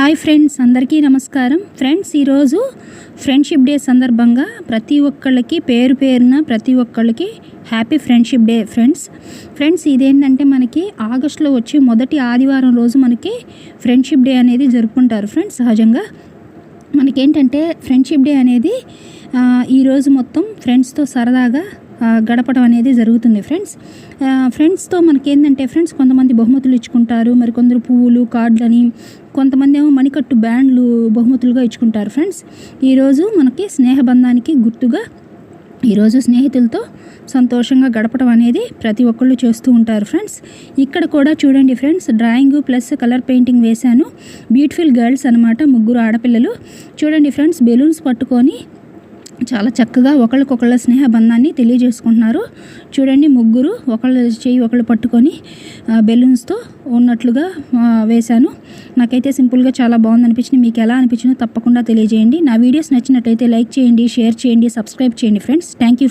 Hi friends, అందరికీ నమస్కారం. Friends, ఈరోజు ఫ్రెండ్షిప్ డే సందర్భంగా ప్రతి ఒక్కళ్ళకి పేరు పేరున ప్రతి ఒక్కళ్ళకి హ్యాపీ ఫ్రెండ్షిప్ డే. ఫ్రెండ్స్ ఇదేంటంటే మనకి ఆగస్టులో వచ్చి మొదటి ఆదివారం రోజు మనకి ఫ్రెండ్షిప్ డే అనేది జరుపుకుంటారు. ఫ్రెండ్స్, సహజంగా మనకేంటంటే ఫ్రెండ్షిప్ డే అనేది ఈరోజు మొత్తం ఫ్రెండ్స్తో సరదాగా గడపడం అనేది జరుగుతుంది. ఫ్రెండ్స్తో మనకేంటంటే ఫ్రెండ్స్ కొంతమంది బహుమతులు ఇచ్చుకుంటారు, మరి కొందరు పువ్వులు, కార్డులని, కొంతమంది ఏమో మణికట్టు బ్యాండ్లు బహుమతులుగా ఇచ్చుకుంటారు. ఫ్రెండ్స్, ఈరోజు మనకి స్నేహబంధానికి గుర్తుగా ఈరోజు స్నేహితులతో సంతోషంగా గడపడం అనేది ప్రతి ఒక్కళ్ళు చేస్తూ ఉంటారు. ఫ్రెండ్స్, ఇక్కడ కూడా చూడండి friends, drawing plus colour painting వేశాను. బ్యూటిఫుల్ గర్ల్స్ అనమాట, ముగ్గురు ఆడపిల్లలు. చూడండి ఫ్రెండ్స్, బెలూన్స్ పట్టుకొని చాలా చక్కగా ఒకళ్ళకొకళ్ళ స్నేహ బంధాన్ని తెలియజేసుకుంటున్నారు. చూడండి, ముగ్గురు ఒకళ్ళ చేయి ఒకళ్ళు పట్టుకొని బెలూన్స్తో ఉన్నట్లుగా వేశాను. నాకైతే సింపుల్గా చాలా బాగుంది అనిపించింది. మీకు ఎలా అనిపించిందో తప్పకుండా తెలియజేయండి. నా వీడియోస్ నచ్చినట్టయితే లైక్ చేయండి, షేర్ చేయండి, సబ్స్క్రైబ్ చేయండి. Friends, thank you.